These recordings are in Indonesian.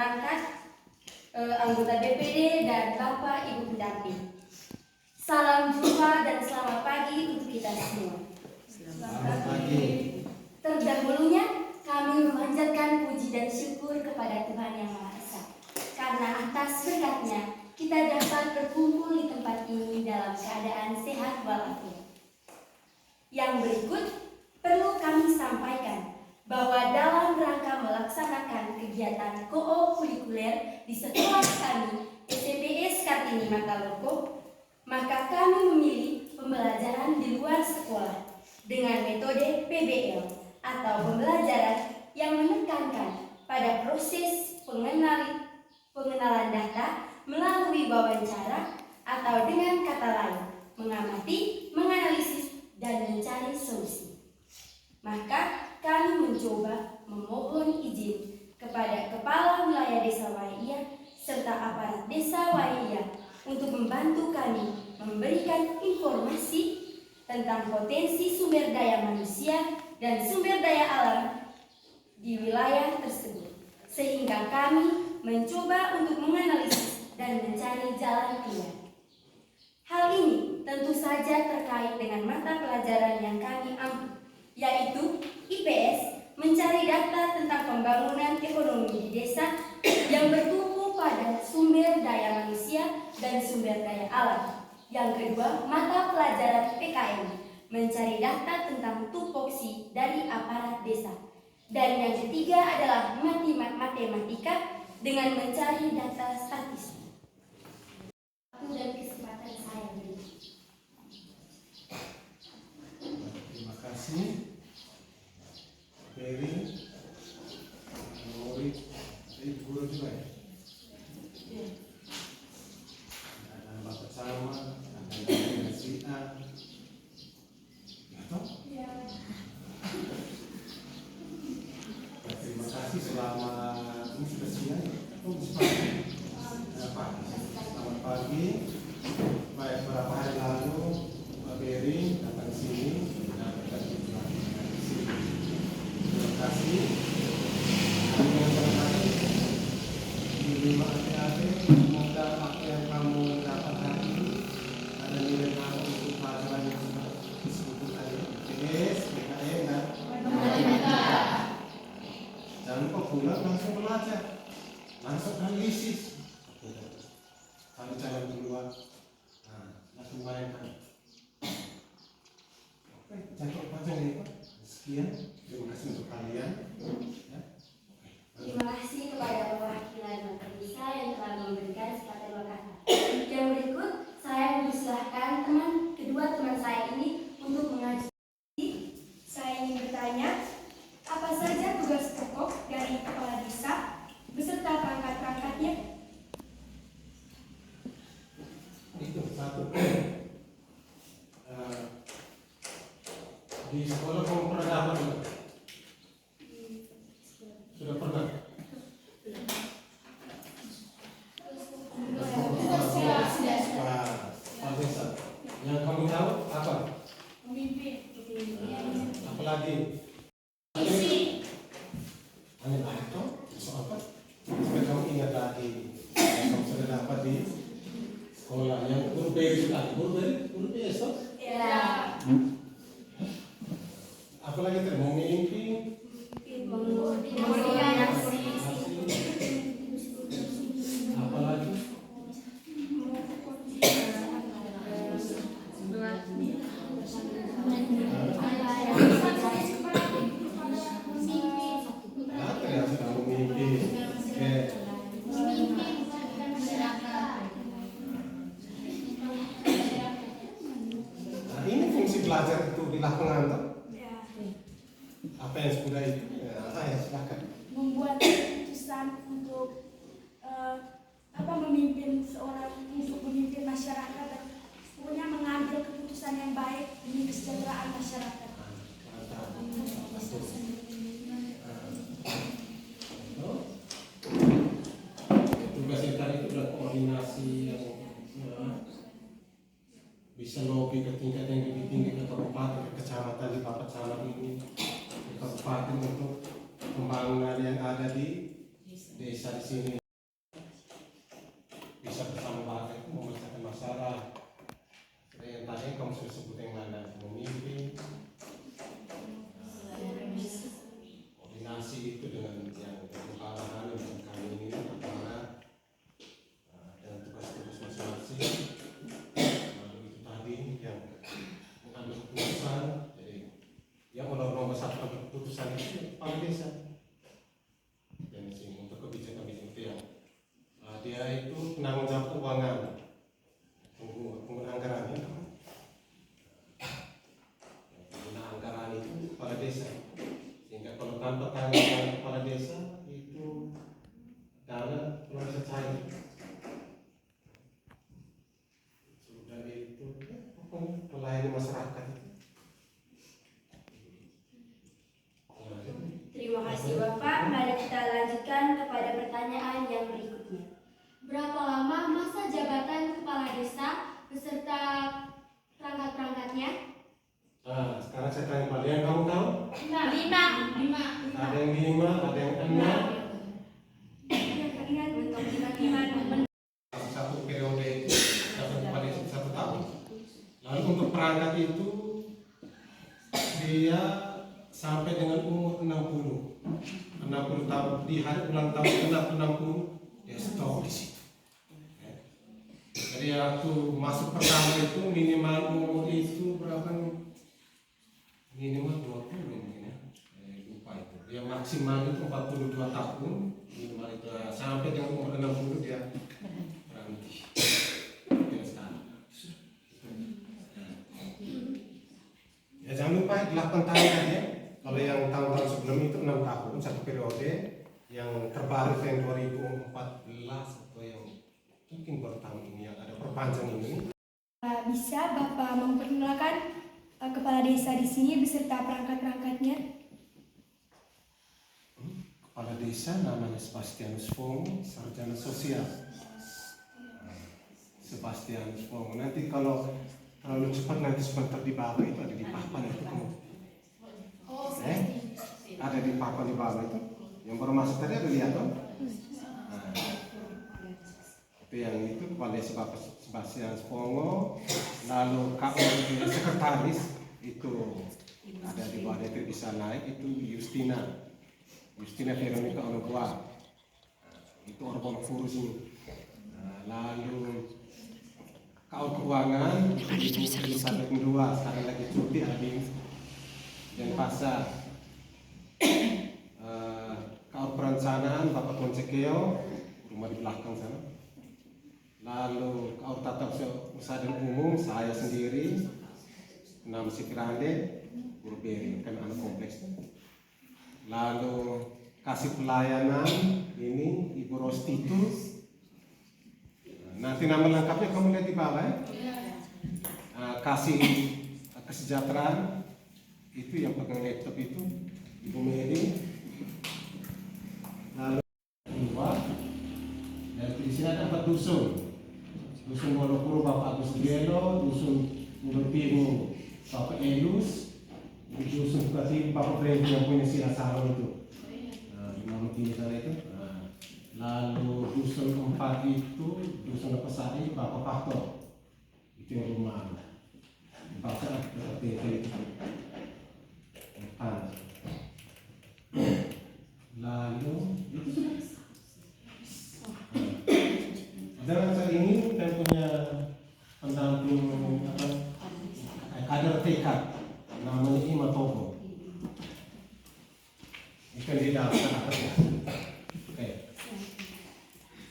perangkat, anggota DPD, dan Bapak Ibu pendamping. Salam jumpa dan selamat pagi untuk kita semua. Selamat pagi. Terdahulunya kami memanjatkan puji dan syukur kepada Tuhan Yang Maha Esa, karena atas berkat-Nya kita dapat berkumpul di tempat ini dalam keadaan sehat walafiat. Yang berikut perlu kami sampaikan bahwa dalam rangka melaksanakan kegiatan koop-kulikuler di sekolah kami SMPS Kartini Mataloko, maka kami memilih pembelajaran di luar sekolah dengan metode PBL atau pembelajaran yang menekankan pada proses pengenalan data melalui wawancara atau dengan kata lain mengamati, menganalisis, dan mencari solusi. Maka kami mencoba memohon izin kepada Kepala Wilayah Desa Waihia serta aparat Desa Waihia untuk membantu kami memberikan informasi tentang potensi sumber daya manusia dan sumber daya alam di wilayah tersebut, sehingga kami mencoba untuk menganalisis dan mencari jalan keluar. Hal ini tentu saja terkait dengan mata pelajaran yang kami ambil, yaitu IPS, mencari data tentang pembangunan ekonomi di desa yang bertumpu pada sumber daya manusia dan sumber daya alam. Yang kedua, mata pelajaran PKM, mencari data tentang tupoksi dari aparat desa. Dan yang ketiga adalah matematika dengan mencari data statistik. Waktu dan kesempatan saya beri. Terima kasih. Ferry, Nuri, ini guru juga ya? Iya. Ada Bapak Salman, ada Sita. Ya toh? Iya. Terima kasih selamat ini sudah siang. Oh, pagi. Selamat pagi. Baik, beberapa hari lalu Pak Ferry datang ke sini dan kita juga di sini. Terima kasih. Kami yang terkasih di 5 adik-adik, semoga apa yang kamu dapat hari ini ada nilai kamu untuk pelajaran yang sudah disebutkan tadi. IPS, PKM, dan matematika. Jangan lupa pulang langsung belajar, langsung analisis. Kami jangan duluan. Nah, langsung bayangkan. Oke, jangan panjang ini Pak. Sekian, terima kasih untuk kalian. Ya. Terima kasih kepada perwakilan Materisa yang telah memberikan sepatah kata. Yang berikut, saya mempersilahkan kedua teman saya ini untuk mengajukan. Saya ingin bertanya, apa saja tugas pokok dari kepala desa beserta perangkat-perangkatnya? Itu satu. Di sekolah kamu pernah dapat juga? Sudah pernah? Pak Desa, yang kamu tahu apa? Memimpin. Apalagi? Hanya itu? Soal apa? Supaya kamu ingat lagi yang kamu sudah dapat di sekolah yang guru BRI tadi. Guru BRI toh? Ya. Apalagi tadi mau memimpin? Apalagi? Ya, sudah memimpin. Oke. Nah, ini fungsi belajar yaitu penanggung jawab keuangan, pengguna anggaran ya. Pengguna anggaran itu kepala desa, sehingga kalau tanpa tangan kepala desa itu dana belum bisa cair. Sudah itu melayani masyarakat. Terima kasih Bapak. Mari kita lanjutkan kepada pertanyaan yang berikutnya. Berapa lama masa jabatan kepala desa beserta perangkat-perangkatnya? Nah, sekarang saya tanya pada yang kamu tahu? 5. Ada yang 5, ada yang 6. Satu periode itu satu kepala desa 1 tahun. Lalu untuk perangkat itu dia sampai dengan umur 60 tahun, di hari ulang tahun ke-60 dia stop di situ. Jadi waktu masuk pertama itu minimal umur itu berapa nih? Minimal 20 mungkin ya. Lupa itu. Dia maksimal itu 42 tahun minimal itu, sampai dengan umur 60 dia berhenti. Dia sekarang. Ya jangan lupa 8 tahun tadi ya. Kalau yang tahun-tahun sebelum itu 6 tahun, satu periode. Yang terbaru yang 2014 atau yang mungkin baru tahun ini yang ada perpanjang ini. Bisa Bapak memperkenalkan kepala desa di sini beserta perangkat-perangkatnya? Kepala desa namanya Sebastianus Fongo, sarjana sosial. Sebastianus Fongo. Nanti kalau terlalu cepat nanti sebentar di bawah itu ada di papan itu kamu. Ada di papan di bawah itu. Yang baru masuk tadi ada lihat dong. Nah, itu yang itu kepala desa Bapak Sebastianus Fongo. Lalu KO sekretaris itu ada di bawah itu bisa naik itu Justina Veronica Onogwa. Itu orang Furus ini. Lalu KO keuangan itu sampai kedua sekarang lagi cuti habis dan pasar. KO perencanaan Bapak Konsekeo, rumah di belakang sana. Lalu KO tata usaha dan umum saya sendiri, nama Sikirande, Guru Beri, kan anak kompleks. Lalu kasih pelayanan ini Ibu Rostitus. Nanti nama lengkapnya kamu lihat di bawah ya. Kasih kesejahteraan itu yang pegang laptop itu Ibu Mary. Lalu dua, dan di sini ada 4 dusun. Dusun Wolopuro Bapak Agus Gelo, dusun Mulutimu Bapak Elus, dusun Bukati Bapak Brenti yang punya sila salon itu. Nama kini sana itu. Lalu dusun 4 itu dusun Lepasari Bapak Faktor. Itu yang rumah. Bapak seperti itu. Lalu itu dalam hal ini saya punya pendamping kader TK namanya Ima Togo. Itu di daftar atasnya. Oke.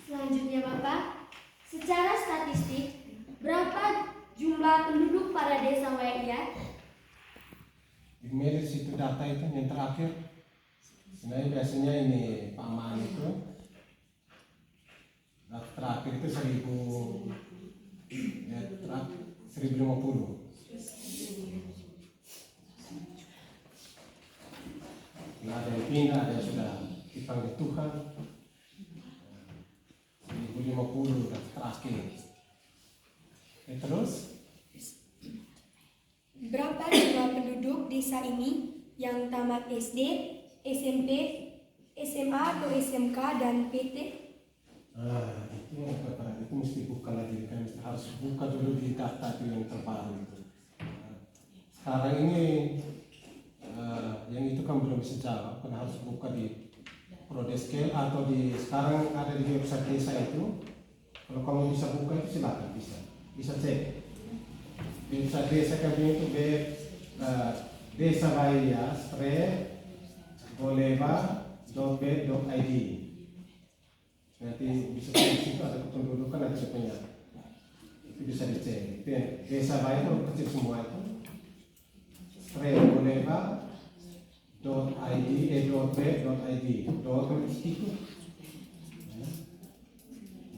Selanjutnya Bapak, secara statistik berapa jumlah penduduk pada desa Waia? Di medis itu data itu yang terakhir. Sebenarnya biasanya ini Pak Maan itu terakhir itu 1050. Nah, ada yang pindah, ada yang sudah dipanggil Tuhan. 1050 terakhir. Terus Berapa jumlah penduduk desa ini yang tamat SD, SMP, SMA atau SMK dan PT? Itu mesti buka lagi, kan harus buka dulu di data itu yang terbaru itu. Sekarang ini yang itu kan belum bisa jawab, kan harus buka di Prodeskel atau di sekarang ada di website desa itu. Kalau kamu bisa buka itu silakan bisa cek. Website desa kami itu desa Waia /boleba.b.id. Nanti bisa di situ ada kependudukan, nanti punya itu bisa dicek. Itu yang desa lain itu kecil semua itu. Strelboleva.id, dot itu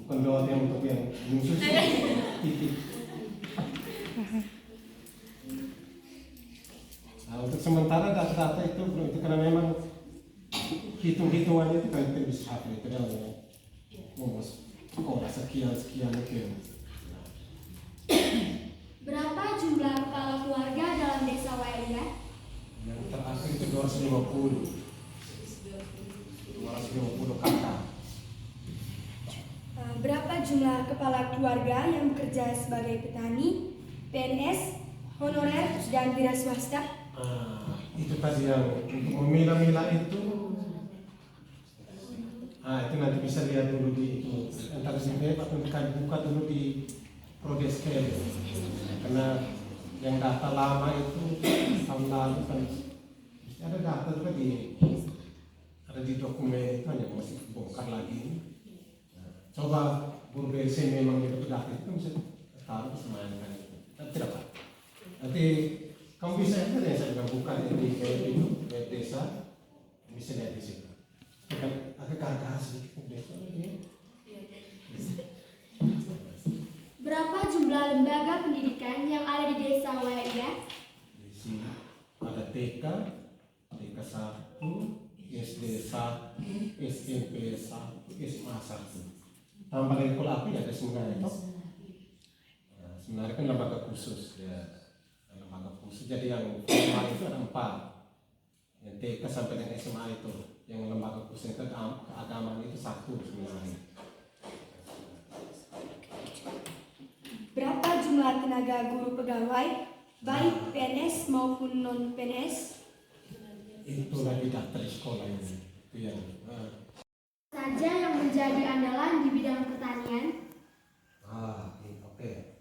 bukan dot yang untuk yang khusus titik. Nah, untuk sementara data-data itu belum, itu karena memang hitung-hitungannya itu kan kita bisa hafal itu dalam sekolah sekian itu. Berapa jumlah kepala keluarga dalam desa Waelia? Yang terakhir itu 250 kakak. Berapa jumlah kepala keluarga yang bekerja sebagai petani, PNS, honorer, dan wira swasta? Itu tadi yang untuk memilah-milah itu. Itu nanti bisa lihat dulu di itu. Antara sini atau buka dulu di Prodeskel. Karena yang data lama itu tahun lalu kan ada data juga ada di dokumen itu, hanya masih bongkar lagi. Coba guru BLC memang itu data itu bisa taruh semuanya kan itu. Tapi tidak apa. Nanti kamu bisa lihat yang saya bilang buka di web desa, bisa lihat di situ. Agak kakak sedikit desa ini. Berapa jumlah lembaga pendidikan yang ada di desa Waelia? Di sini ada TK 1, SD 1, SMP 1, SMA 1. Tambah dari kalau aku ya ada sebenarnya itu. Sebenarnya kan lembaga khusus ya. Lembaga khusus jadi yang formal itu ada 4. Yang TK sampai dengan SMA itu. Yang lembaga khusus itu keagamaan itu 1 sebenarnya. Berapa jumlah tenaga guru pegawai, baik PNS maupun non-PNS? Itu lagi daftar di sekolah ini. Itu yang Saja yang menjadi andalan di bidang pertanian? Oke.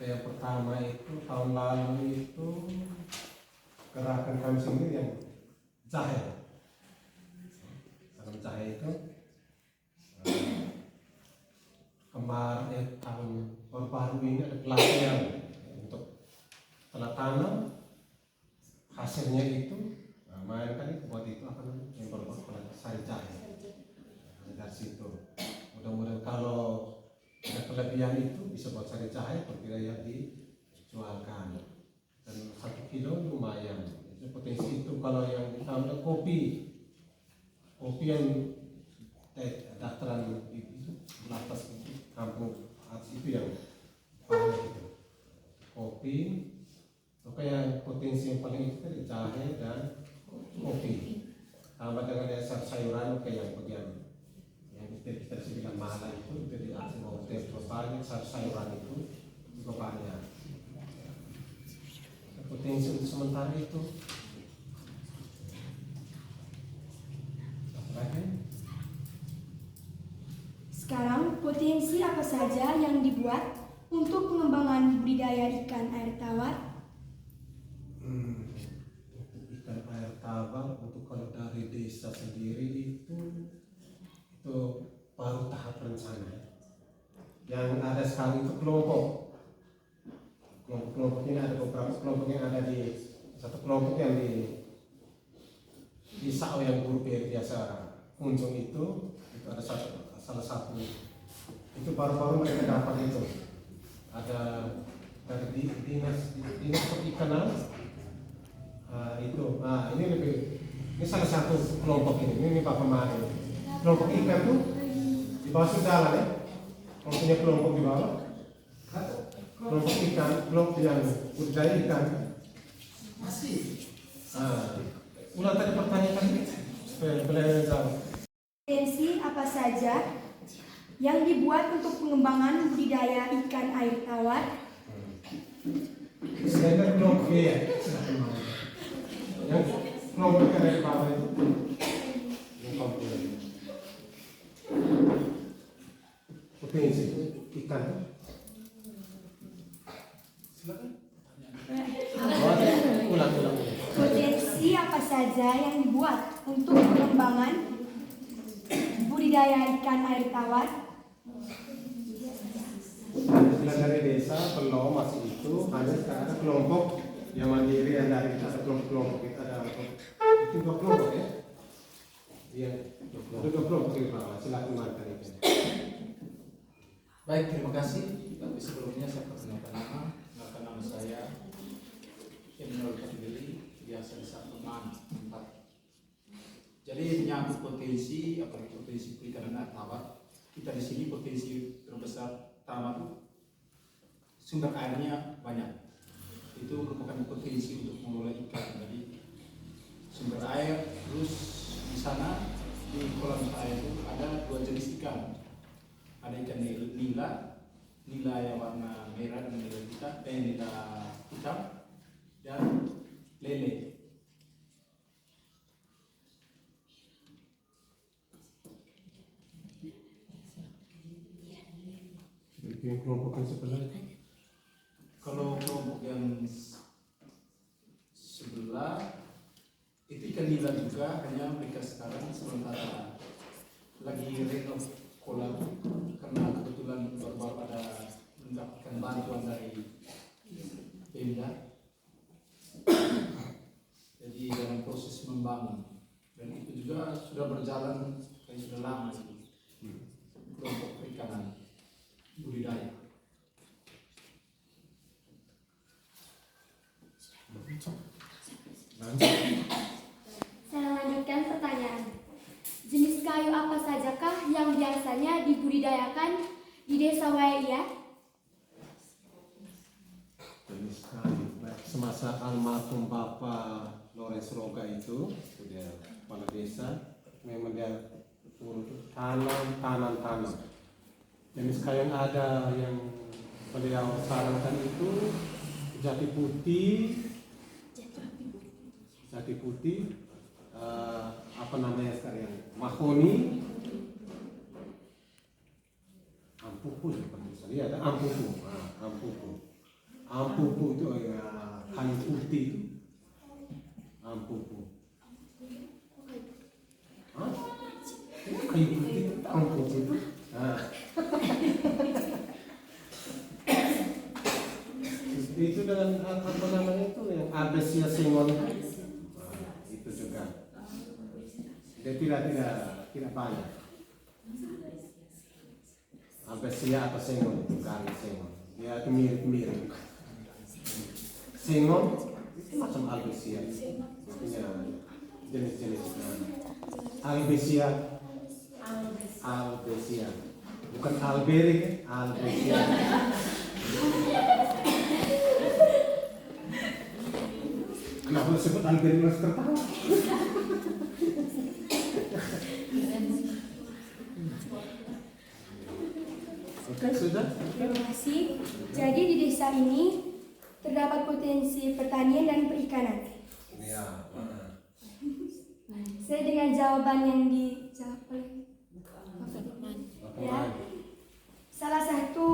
Yang pertama itu tahun lalu itu gerakan kami sendiri yang jahe. Tanam jahe itu kemarin tahun baru ini ada pelatihan untuk setelah tanam hasilnya itu main kan itu buat itu yang berbuat sari jahe. Dari situ mudah-mudahan kalau ada kelebihan itu bisa buat sari jahe yang dijualkan, dan 1 kilo lumayan. Jadi potensi itu kalau yang ditambah kopi yang daftaran itu atas kampung atas itu yang paling itu kopi. Maka yang potensi yang paling itu dari jahe dan kopi, tambah dengan sayuran kayak yang bagian kita bilang mahala itu dari hasil mau banyak sayuran itu juga banyak. Potensi untuk sementara itu Sekarang, potensi apa saja yang dibuat untuk pengembangan budidaya ikan air tawar? Untuk ikan air tawar, untuk kalau dari desa sendiri itu baru tahap rencana. Yang ada sekarang itu kelompok ini, ada beberapa kelompok yang ada di satu kelompok yang di Sao yang guru biasa kunjung itu ada salah satu itu baru mereka dapat itu ada dari dinas perikanan itu. Ini salah satu kelompok ini Pak Pemari. Kelompok ikan tuh di bawah sudah ya. Kalau punya kelompok di bawah, kelompok ikan, kelompok yang budidaya ikan. Masih. Ulang tadi pertanyaan supaya belajar jawab. Potensi apa saja yang dibuat untuk pengembangan budidaya ikan air tawar? Sedangkan kelompok ya, yang kelompok ikan dari bawah itu, potensi ikan. Silakan. Ulang. Potensi apa saja yang dibuat untuk pengembangan budidaya budidaya ikan air tawar? Setelah dari desa belum masih itu, hanya sekarang ada kelompok yang mandiri, yang dari kita ada kelompok-kelompok, kita ada itu 2 kelompok ya. Iya, ada 2 kelompok ini Pak. Silakan markan itu. Baik, terima kasih. Tapi sebelumnya saya perkenalkan nama saya Eminol Katibeli, biasa disapa Man 4. Jadi menyangkut potensi, apalagi potensi perikanan air tawar, kita di sini potensi terbesar pertama itu sumber airnya banyak. Itu merupakan potensi untuk mengelola ikan. Jadi sumber air, terus di sana di kolam air itu ada 2 jenis ikan. Ada ikan nila yang warna merah dan nila hitam, dan lele. Bikin kelompok yang sebelah. Kalau kelompok yang sebelah itu ikan nila juga, hanya mereka sekarang sementara lagi renov kolam karena kebetulan baru ada mendapatkan bantuan dari Pemda. Jadi dalam proses membangun, dan itu juga sudah berjalan sudah lama itu kelompok perikanan budidaya. Saya lanjutkan pertanyaan. Jenis kayu apa sajakah yang biasanya dibudidayakan di desa Waya? Jenis kayu, baik semasa almarhum Bapak Lores Roga itu dia kepala desa, memang dia tanam. Jenis kayu yang ada yang beliau sarankan itu jati putih, apa namanya sekarang, mahoni, ampupu seperti itu. Ada ampupu itu kayu putih itu, ampupu. Kayu putih itu ampupu itu. Itu dengan apa namanya itu yang Arbesia sengon, itu juga. Dia tidak banyak. Arbesia atau sengon itu kali sengon. Dia itu mirip. Sengon itu macam Arbesia. Punya jenis-jenis. Arbesia. Bukan Alberik, Arbesia. Kenapa disebut Alberik harus tertawa? Oke, sudah. Terima kasih. Jadi di desa ini terdapat potensi pertanian dan perikanan. Ya. Saya dengan jawaban yang dijawab oleh ya, salah satu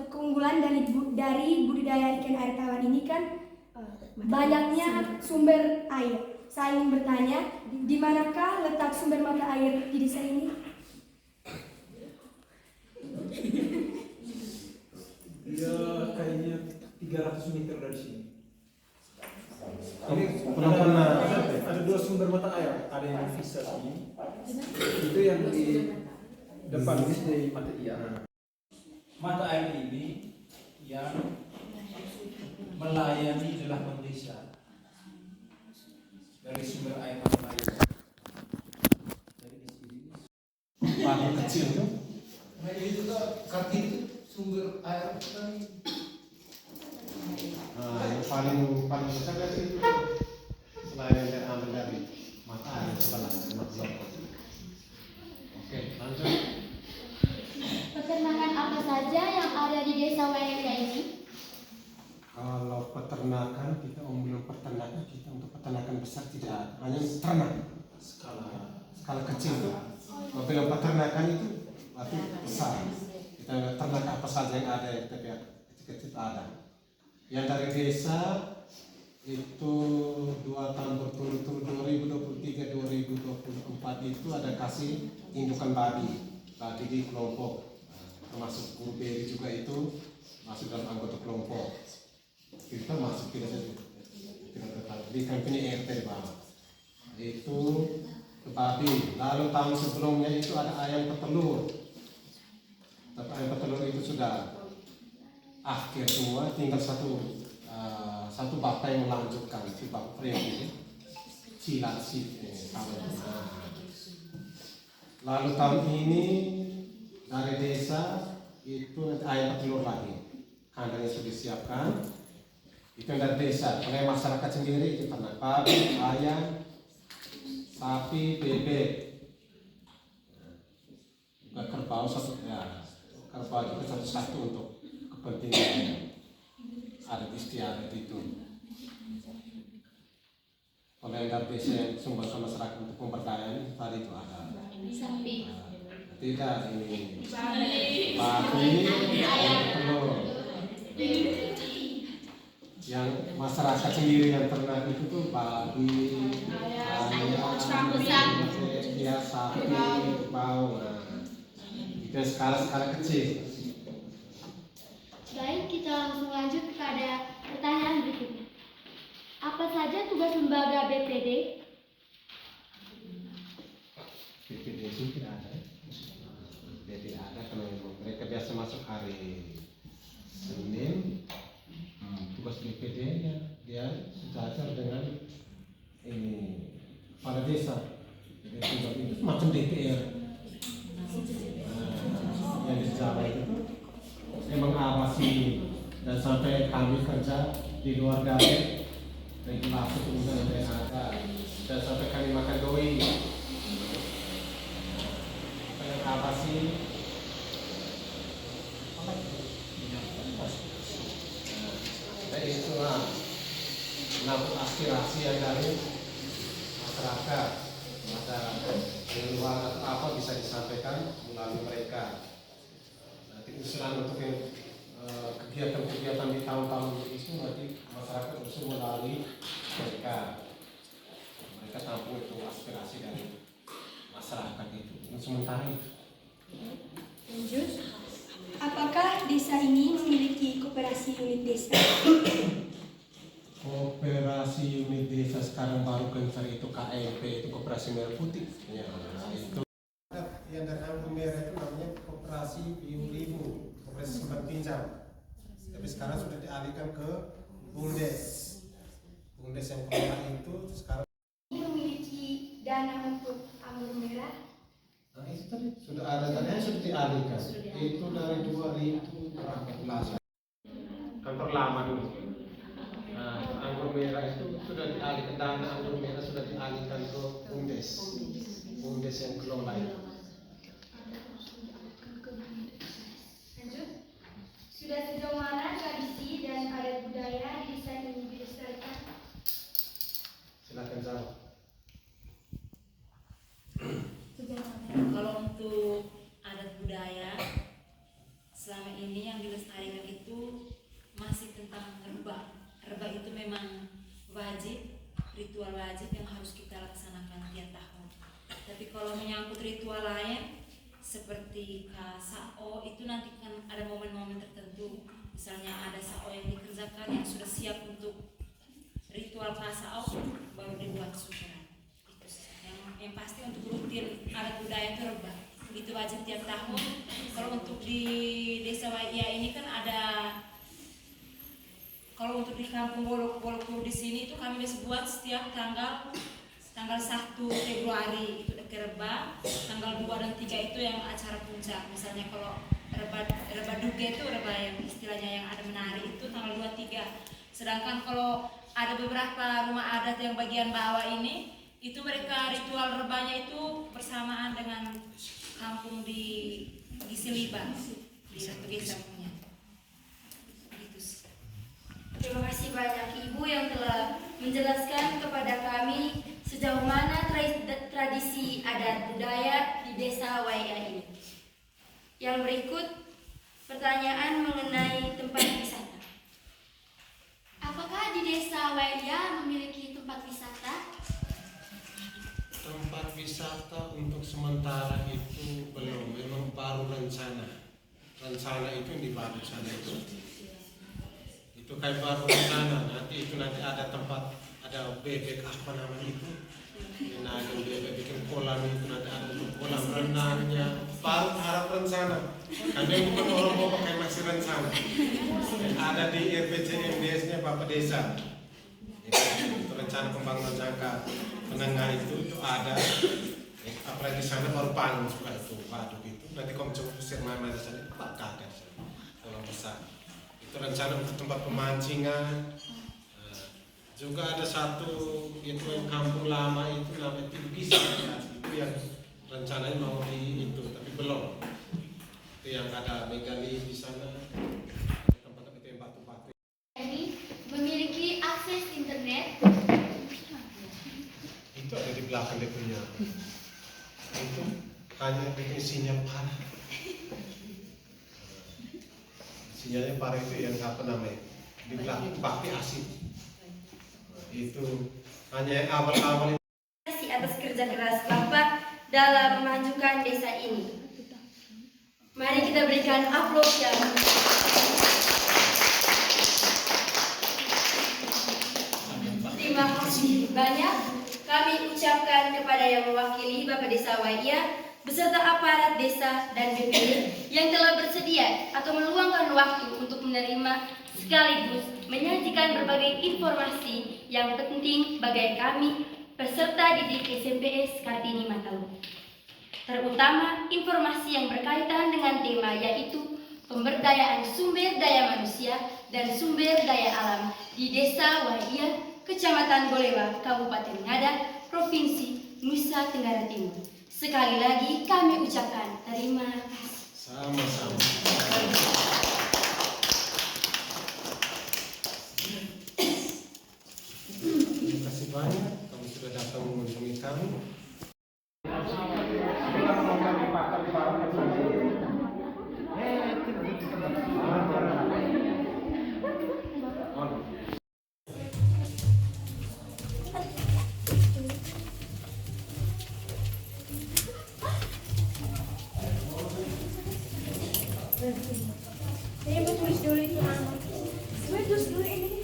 keunggulan dari budidaya ikan air tawar ini kan banyaknya sumber air. Saya ingin bertanya, di manakah letak sumber mata air di desa ini? Dia kayaknya 300 meter dari sini. Ini pernah Ada 2 sumber mata air, ada yang di Visa sini, itu yang di depan di mata iya. Mata air ini yang melayani delapan desa dari sumber air mata air. Dari di sini. paling kecil itu. Nah ini juga Kartini itu sumber air kan. Yang paling besar dari itu selain yang ambil dari mata air sebelah Oke, lanjut. Peternakan apa saja yang ada di desa Wayangka ini? Kalau peternakan, kita bilang peternakan, kita untuk peternakan besar tidak ada, hanya ternak skala kecil itu. Kalau bilang peternakan itu berarti besar. Kita ternak apa saja yang ada yang kita kecil-kecil ada. Yang dari desa itu 2 tahun berturut-turut 2023-2024 itu ada kasih indukan babi di kelompok. Termasuk guru BRI juga itu masuk dalam anggota kelompok. Kita masuk tidak tetap di company RT Bang. Itu ke babi. Lalu tahun sebelumnya itu ada ayam petelur. Tapi ayam petelur itu sudah akhir semua, tinggal satu bapak yang melanjutkan, si bapak ini silat si lalu tahun ini dari desa itu ayam petelur lagi, kandangnya sudah disiapkan. Itu yang dari desa, oleh masyarakat sendiri itu ternak babi, ayam, sapi, bebek, juga kerbau satu ya, kerbau itu satu untuk kepentingan adat istiadat itu. Oleh yang dari desa yang sumbang ke masyarakat untuk pemberdayaan tadi itu ada Sapi. tidak ini babi, ayam telur. Yang masyarakat sendiri yang ternak itu tuh babi, ayam, ya sapi, bau. Itu skala kecil. Baik, kita langsung lanjut kepada pertanyaan berikutnya. Apa saja tugas lembaga BPD? BPD itu tidak ada. Dia tidak ada karena mereka biasa masuk hari Senin. Tugas BPD nya dia sejajar dengan ini kepala desa. Jadi tugas itu macam DPR. Yang di Jawa itu memang mengawasi dan sampai kami kerja di luar dari regulasi kemudian yang ada dan sampai kami makan doi mengawasi dan itulah menampung aspirasi yang dari masyarakat keluhan atau apa bisa disampaikan melalui mereka. Usulan untuk kegiatan-kegiatan di tahun-tahun itu nanti masyarakat usul melalui mereka tampung itu aspirasi dari masyarakat itu. Sementara itu. Lanjut. Apakah desa ini memiliki koperasi unit desa? Koperasi unit desa sekarang baru gencar itu KMP, itu koperasi merah putih. Ya, itu. Yang dari anggur merah itu namanya koperasi Piu-Libu, koperasi simpan pinjam. Tapi sekarang sudah dialihkan ke Bumdes. Bumdes yang kelola itu sekarang Memiliki dana untuk anggur merah? nah, itu tadi sudah ada dananya sudah dialihkan. Itu dari 2018. Kantor lama dulu. Nah, anggur merah itu sudah dialihkan, dana anggur merah sudah dialihkan ke Bumdes. Bumdes yang kelola itu. Sudah sejauh mana tradisi dan adat budaya di desa ini dilestarikan? Silakan jawab. Kalau untuk adat budaya selama ini yang dilestarikan itu masih tentang rebah. Rebah itu memang wajib, ritual wajib yang harus kita laksanakan tiap tahun. Tapi kalau menyangkut ritual lain seperti sao itu nanti kan ada momen-momen tertentu. Misalnya ada sao yang dikerjakan yang sudah siap untuk ritual sao baru dibuat syukuran. Itu yang pasti untuk rutin adat budaya itu rebah. Itu wajib tiap tahun. Kalau untuk di desa Waiya ini kan ada, kalau untuk di kampung Bolok-Bolok di sini itu kami biasa buat setiap tanggal 1 Februari itu rebah, tanggal 2 dan 3 itu yang acara puncak. Misalnya kalau rebah duge itu rebah yang istilahnya yang ada menari itu tanggal 2 3. Sedangkan kalau ada beberapa rumah adat yang bagian bawah ini itu mereka ritual rebahnya itu bersamaan dengan kampung di Gisiliban di satu desa punya. Gitu sih. Terima kasih banyak Ibu yang telah menjelaskan kepada kami sejauh mana tradisi adat budaya di desa Waiya ini. Yang berikut pertanyaan mengenai tempat wisata. apakah di desa Wairia memiliki tempat wisata? Tempat wisata untuk sementara itu belum, memang baru rencana. Rencana itu yang di Batu sana itu kayak baru rencana. Nanti ada tempat, ada bebek apa namanya itu, nah ada bebek bikin kolam itu, nanti ada untuk kolam renangnya. Baru harap rencana. Karena bukan orang mau pakai masih rencana. Ada di RPJMDS-nya Bapak Desa. Itu rencana pembangunan jangka menengah itu ada. Apalagi di sana baru bangun juga itu waduk itu. Nanti kalau coba usir mana di sana Pak Kader kalau besar. Itu rencana untuk tempat pemancingan. Nah, juga ada satu itu yang kampung lama itu namanya Tilbis ya. Itu yang rencananya mau di itu tapi belum. Itu yang ada megali di sana. Tempat itu yang batu-batu. Ini memiliki akses internet. Itu ada di belakang dia punya. Itu hanya bikin sinyal parah. Sinyalnya parah itu yang apa namanya? Di belakang pakai asin. Itu hanya yang awal-awal. Atas kerja keras Bapak dalam memajukan desa ini. Mari kita berikan aplaus yang terima kasih banyak kami ucapkan kepada yang mewakili Bapak Desa Wairia beserta aparat desa dan BPD yang telah bersedia atau meluangkan waktu untuk menerima sekaligus menyajikan berbagai informasi yang penting bagi kami peserta didik SMPS Kartini Matalu. Terutama informasi yang berkaitan dengan tema yaitu pemberdayaan sumber daya manusia dan sumber daya alam di Desa Wairia, Kecamatan Golewa, Kabupaten Ngada, Provinsi Nusa Tenggara Timur. Sekali lagi kami ucapkan terima kasih. Sama-sama. Terima kasih banyak kamu sudah datang mengunjungi kami. Ini tulis dulu itu nama. Tulis dulu ini.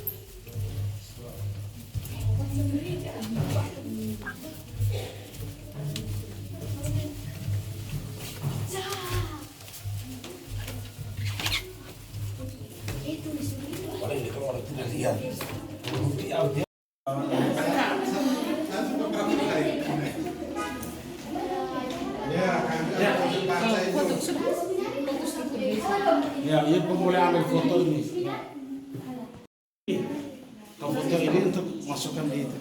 Ya, ia boleh ambil foto ini. Kalau foto ini untuk masukkan di itu.